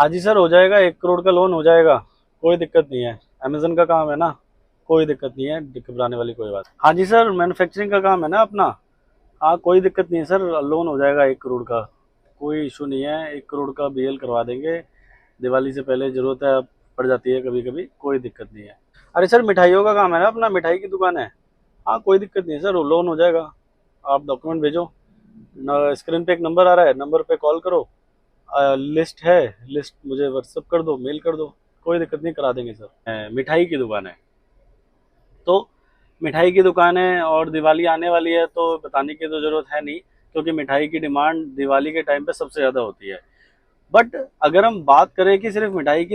हाँ जी सर, हो जाएगा। 1 करोड़ का लोन हो जाएगा, कोई दिक्कत नहीं है। अमेजन का काम है ना, कोई दिक्कत नहीं है, घबराने वाली कोई बात। हाँ जी सर, मैन्युफैक्चरिंग का काम है ना अपना। हाँ, कोई दिक्कत नहीं है सर, लोन हो जाएगा 1 करोड़ का। कोई इशू नहीं है, 1 करोड़ का बीएल करवा देंगे। दिवाली से पहले जरूरत है, पड़ जाती है कभी कभी, कोई दिक्कत नहीं है। अरे सर, मिठाइयों का काम है ना अपना, मिठाई की दुकान है। हाँ, कोई दिक्कत नहीं है सर, लोन हो जाएगा। आप डॉक्यूमेंट भेजो स्क्रीन पे एक नंबर आ रहा है, नंबर पे कॉल करो। लिस्ट है, लिस्ट मुझे व्हाट्सअप कर दो, मेल कर दो। कोई दिक्कत नहीं, करा देंगे सर। मिठाई की दुकान है तो मिठाई की दुकान है, और दिवाली आने वाली है तो बताने की तो ज़रूरत है नहीं, क्योंकि मिठाई की डिमांड दिवाली के टाइम पे सबसे ज़्यादा होती है। बट अगर हम बात करें कि सिर्फ मिठाई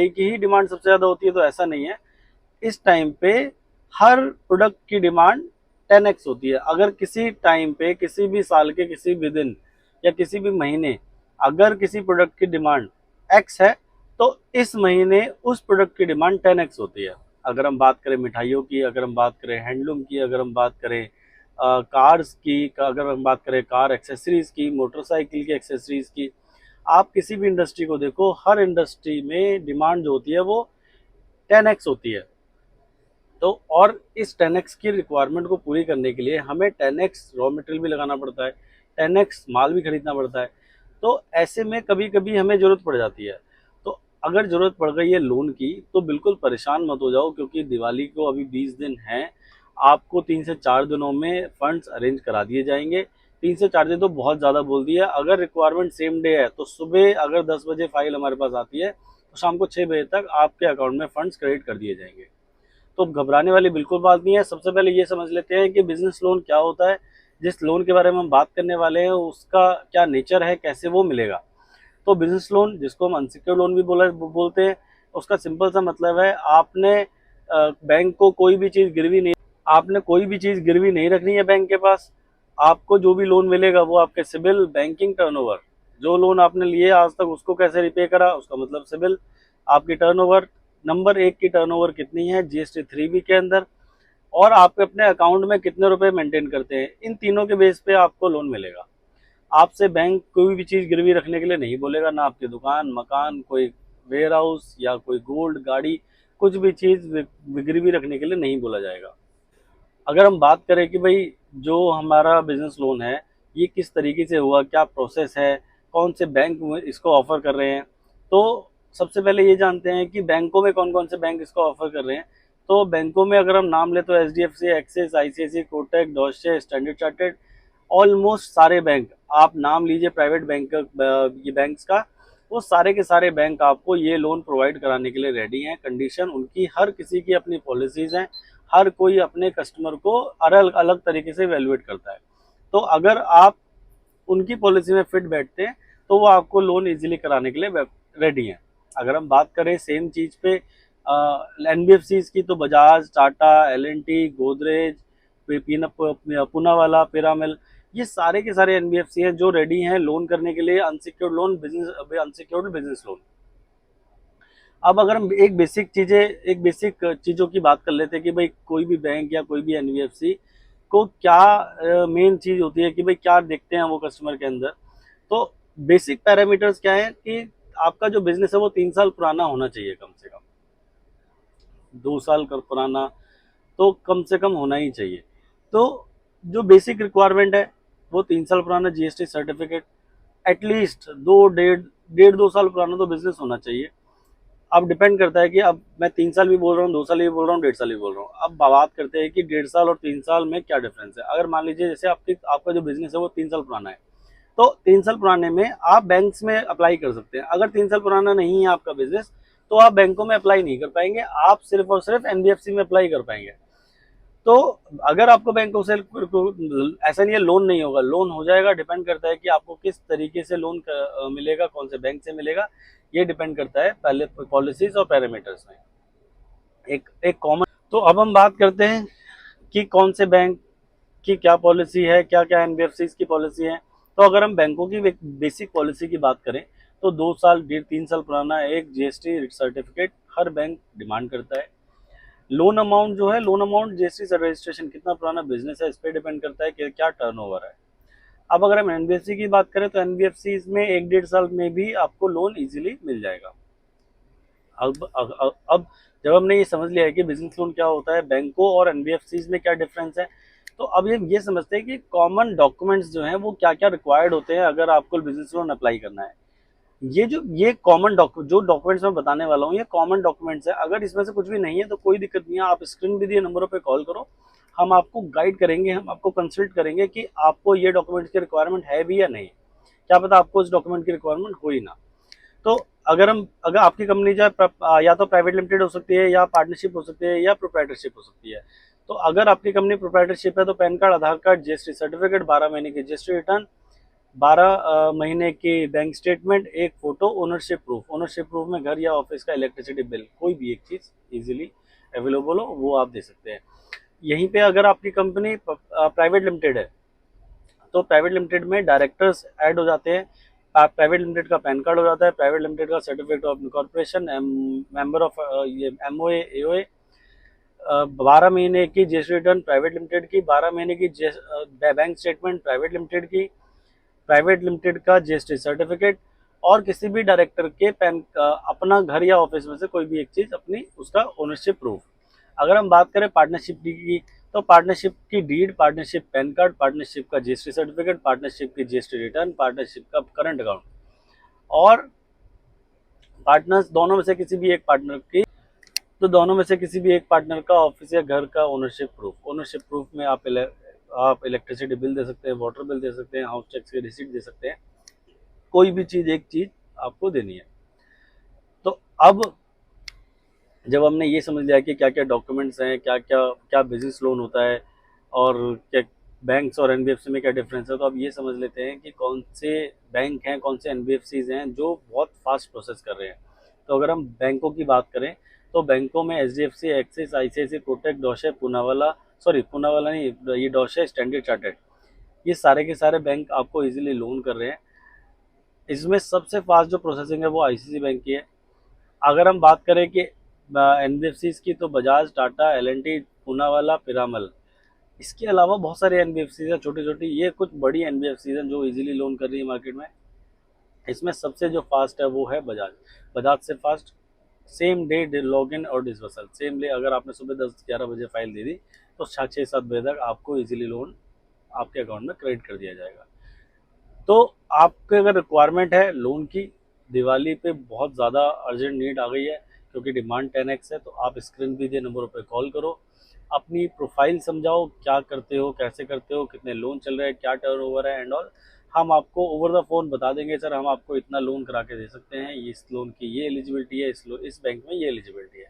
की ही डिमांड सबसे ज़्यादा होती है, तो ऐसा नहीं है। इस टाइम पे हर प्रोडक्ट की डिमांड 10x होती है। अगर किसी टाइम पे, किसी भी साल के किसी भी दिन या किसी भी महीने, अगर किसी प्रोडक्ट की डिमांड x है, तो इस महीने उस प्रोडक्ट की डिमांड 10x होती है। अगर हम बात करें मिठाइयों की, अगर हम बात करें हैंडलूम की, अगर हम बात करें कार्स की, अगर हम बात करें कार एक्सेसरीज की, मोटरसाइकिल की एक्सेसरीज की, आप किसी भी इंडस्ट्री को देखो, हर इंडस्ट्री में डिमांड जो होती है वो 10x होती है। तो और इस 10x की रिक्वायरमेंट को पूरी करने के लिए हमें 10x रॉ मटेरियल भी लगाना पड़ता है, 10x माल भी खरीदना पड़ता है। तो ऐसे में कभी कभी हमें ज़रूरत पड़ जाती है। तो अगर ज़रूरत पड़ गई है लोन की, तो बिल्कुल परेशान मत हो जाओ, क्योंकि दिवाली को अभी 20 दिन हैं। आपको 3 से 4 दिनों में फंड्स अरेंज करा दिए जाएंगे। 3 से 4 दिन तो बहुत ज़्यादा बोल दिया। अगर रिक्वायरमेंट सेम डे है तो सुबह अगर 10 बजे फाइल हमारे पास आती है, तो शाम को 6 बजे तक आपके अकाउंट में फंड्स क्रेडिट कर दिए जाएंगे। तो घबराने वाली बिल्कुल बात नहीं है। सबसे पहले ये समझ लेते हैं कि बिजनेस लोन क्या होता है। जिस लोन के बारे में हम बात करने वाले हैं उसका क्या नेचर है, कैसे वो मिलेगा। तो बिजनेस लोन, जिसको हम अनसिक्योर्ड लोन भी बोलते हैं, उसका सिंपल सा मतलब है, आपने बैंक को कोई भी चीज़ गिरवी नहीं आपने कोई भी चीज़ गिरवी नहीं रखनी है बैंक के पास। आपको जो भी लोन मिलेगा वो आपके सिबिल, बैंकिंग टर्नओवर, जो लोन आपने लिए आज तक उसको कैसे रिपे करा, उसका मतलब सिबिल, आपकी टर्नओवर, नंबर 1 की टर्नओवर कितनी है जीएसटी 3B के अंदर, और आप अपने अकाउंट में कितने रुपए मेंटेन करते हैं, इन तीनों के बेस पे आपको लोन मिलेगा। आपसे बैंक कोई भी चीज़ गिरवी रखने के लिए नहीं बोलेगा, ना आपकी दुकान, मकान, कोई वेयर हाउस या कोई गोल्ड, गाड़ी, कुछ भी चीज़ गिरवी रखने के लिए नहीं बोला जाएगा। अगर हम बात करें कि भाई जो हमारा बिजनेस लोन है ये किस तरीके से हुआ, क्या प्रोसेस है, कौन से बैंक में इसको ऑफर कर रहे हैं, तो सबसे पहले ये जानते हैं कि बैंकों में कौन कौन से बैंक इसको ऑफर कर रहे हैं। तो बैंकों में अगर हम नाम ले तो HDFC, एक्सिस, ICICI, कोटक, डॉर्चे, स्टैंडर्ड चार्टर्ड, ऑलमोस्ट सारे बैंक, आप नाम लीजिए प्राइवेट बैंक, ये बैंक्स का, वो सारे के सारे बैंक आपको ये लोन प्रोवाइड कराने के लिए रेडी हैं। कंडीशन उनकी, हर किसी की अपनी पॉलिसीज हैं, हर कोई अपने कस्टमर को अलग अलग तरीके से वैल्यूएट करता है। तो अगर आप उनकी पॉलिसी में फिट बैठते हैं तो वो आपको लोन इजीली कराने के लिए रेडी हैं। अगर हम बात करें सेम चीज़ पे NBFCs की, तो बजाज, टाटा, L&T, गोदरेज, पूनावाला, पिरामिल, ये सारे के सारे NBFC हैं जो रेडी हैं लोन करने के लिए, अनसिक्योर्ड बिजनेस लोन। अब अगर हम एक बेसिक चीज़ों की बात कर लेते हैं कि भाई कोई भी बैंक या कोई भी NBFC को क्या मेन चीज़ होती है, कि भाई क्या देखते हैं वो कस्टमर के अंदर। तो बेसिक पैरामीटर्स क्या है कि आपका जो बिजनेस है वो 3 साल पुराना होना चाहिए, कम से कम 2 साल का पुराना तो कम से कम होना ही चाहिए। तो जो बेसिक रिक्वायरमेंट है वो 3 साल पुराना GST सर्टिफिकेट, एटलीस्ट 2 साल पुराना तो बिजनेस होना चाहिए। अब डिपेंड करता है कि अब मैं 3 साल भी बोल रहा हूँ, 2 साल भी बोल रहा हूँ, 1.5 साल भी बोल रहा हूँ। अब बात करते हैं कि 1.5 साल और 3 साल में क्या डिफरेंस है। अगर मान लीजिए जैसे आपका जो बिजनेस है वो 3 साल पुराना है, तो 3 साल पुराने में आप बैंक्स में अप्लाई कर सकते हैं। अगर 3 साल पुराना नहीं है आपका बिजनेस, तो आप बैंकों में अप्लाई नहीं कर पाएंगे, आप सिर्फ और सिर्फ NBFC में अप्लाई कर पाएंगे। तो अगर आपको बैंकों से ऐसा नहीं है लोन नहीं होगा, लोन हो जाएगा। डिपेंड करता है कि आपको किस तरीके से लोन मिलेगा, कौन से बैंक से मिलेगा, ये डिपेंड करता है पहले पॉलिसीज और पैरामीटर्स में। एक एक कॉमन, तो अब हम बात करते हैं कि कौन से बैंक की क्या पॉलिसी है, क्या क्या NBFC की पॉलिसी है। तो अगर हम बैंकों की एक बेसिक पॉलिसी की बात करें, तो 2 साल, 3 साल पुराना एक GST सर्टिफिकेट हर बैंक डिमांड करता है। लोन अमाउंट जो है, लोन अमाउंट GST रजिस्ट्रेशन कितना पुराना बिजनेस है इस पर डिपेंड करता है कि क्या टर्नओवर है। अब अगर हम एनबीएफसी की बात करें तो एनबीएफसी में 1-1.5 साल में भी आपको लोन इजीली मिल जाएगा। अब जब हमने ये समझ लिया है कि बिजनेस लोन क्या होता है, बैंकों और एनबीएफसी में क्या डिफरेंस है, तो अब ये समझते हैं कि कॉमन डॉक्यूमेंट्स जो हैं वो क्या क्या रिक्वायर्ड होते हैं अगर आपको बिजनेस लोन अप्लाई करना है। ये कॉमन जो डॉक्यूमेंट्स मैं बताने वाला हूँ, ये कॉमन डॉक्यूमेंट्स है। अगर इसमें से कुछ भी नहीं है तो कोई दिक्कत नहीं है, आप स्क्रीन पे दिए नंबरों पे कॉल करो, हम आपको गाइड करेंगे, हम आपको कंसल्ट करेंगे कि आपको ये डॉक्यूमेंट्स की रिक्वायरमेंट है भी या नहीं। क्या पता आपको इस डॉक्यूमेंट की रिक्वायरमेंट हो ही ना। तो अगर आपकी कंपनी या तो प्राइवेट लिमिटेड हो सकती है, या पार्टनरशिप हो सकती है, या प्रोप्राइटरशिप हो सकती है। तो अगर आपकी कंपनी प्रोप्राइटरशिप है तो पैन कार्ड, आधार कार्ड, जीएसटी सर्टिफिकेट, 12 महीने की जीएसटी रिटर्न, 12 महीने की बैंक स्टेटमेंट, एक फोटो, ओनरशिप प्रूफ में घर या ऑफिस का इलेक्ट्रिसिटी बिल, कोई भी एक चीज इजीली अवेलेबल हो वो आप दे सकते हैं। यहीं पे अगर आपकी कंपनी प्राइवेट लिमिटेड है तो प्राइवेट लिमिटेड में डायरेक्टर्स ऐड हो जाते हैं, प्राइवेट लिमिटेड का पैन कार्ड हो जाता है, प्राइवेट लिमिटेड का certificate of incorporation, member of ये एमओए एओए, 12 महीने की जीएसटी रिटर्न प्राइवेट लिमिटेड की, 12 महीने की बैंक स्टेटमेंट प्राइवेट लिमिटेड की, प्राइवेट लिमिटेड का जीएसटी सर्टिफिकेट, और किसी भी डायरेक्टर के अपना घर या ऑफिस में से कोई भी एक चीज अपनी उसका ओनरशिप प्रूफ। अगर हम बात करें पार्टनरशिप की तो पार्टनरशिप की deed, partnership PAN card, partnership का जीएसटी सर्टिफिकेट, पार्टनरशिप की जीएसटी रिटर्न, पार्टनरशिप का करंट अकाउंट, और पार्टनर्स दोनों में से किसी भी एक पार्टनर की तो दोनों में से किसी भी एक पार्टनर का ऑफिस या घर का ओनरशिप प्रूफ में आप इलेक्ट्रिसिटी बिल दे सकते हैं, वाटर बिल दे सकते हैं, हाउस टैक्स की रिसीट दे सकते हैं, कोई भी चीज एक चीज आपको देनी है। तो अब जब हमने ये समझ लिया कि क्या क्या डॉक्यूमेंट्स हैं, क्या क्या क्या बिजनेस लोन होता है, और क्या बैंक्स और एनबीएफसी में क्या डिफरेंस है, तो अब ये समझ लेते हैं कि कौन से बैंक हैं, कौन से एनबीएफसीज हैं जो बहुत फास्ट प्रोसेस कर रहे हैं। तो अगर हम बैंकों की बात करें तो बैंकों में HDFC, Axis, ICICI, Kotak, Deutsche, Poonawalla नहीं, ये डोशे, स्टैंडर्ड चार्टर्ड, ये सारे के सारे बैंक आपको इजीली लोन कर रहे हैं। इसमें सबसे फास्ट जो प्रोसेसिंग है वो आईसीआईसी बैंक की है। अगर हम बात करें कि एनबीएफसी की तो बजाज, टाटा, एलएनटी, पूनावाला, पिरामल, इसके अलावा बहुत सारे एनबीएफसी हैं छोटी छोटी, ये कुछ बड़ी एनबीएफसी हैं जो इजीली लोन कर रही है मार्केट में। इसमें सबसे जो फास्ट है वो है बजाज से fast, same day log in और डिसबर्सल सेम डे। अगर आपने सुबह 10-11 बजे फाइल दे दी तो 6-7 बजे तक आपको इजीली लोन आपके अकाउंट में क्रेडिट कर दिया जाएगा। तो आपके अगर रिक्वायरमेंट है लोन की, दिवाली पे बहुत ज़्यादा अर्जेंट नीड आ गई है क्योंकि डिमांड 10x है, तो आप स्क्रीन पे दिए नंबरों पे कॉल करो, अपनी प्रोफाइल समझाओ, क्या करते हो, कैसे करते हो, कितने लोन चल रहे हैं, क्या टर्नओवर है एंड ऑल। हम आपको ओवर द फोन बता देंगे सर हम आपको इतना लोन करा के दे सकते हैं, इस लोन की ये एलिजिबिलिटी है, इस बैंक में ये एलिजिबिलिटी है।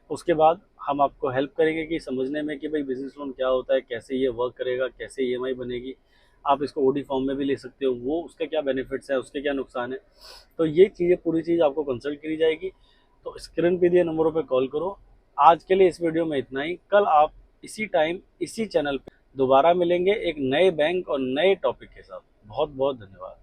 उसके बाद हम आपको हेल्प करेंगे कि समझने में कि भाई बिजनेस लोन क्या होता है, कैसे ये वर्क करेगा, कैसे ईएमआई बनेगी, आप इसको ओडी फॉर्म में भी ले सकते हो, वो उसके क्या बेनिफिट्स है, उसके क्या नुकसान है। तो ये चीज़ें पूरी चीज़ आपको कंसल्ट करी जाएगी। तो स्क्रीन पे दिए नंबरों पे कॉल करो। आज के लिए इस वीडियो में इतना ही। कल आप इसी टाइम इसी चैनल पे दोबारा मिलेंगे एक नए बैंक और नए टॉपिक के साथ। बहुत बहुत धन्यवाद।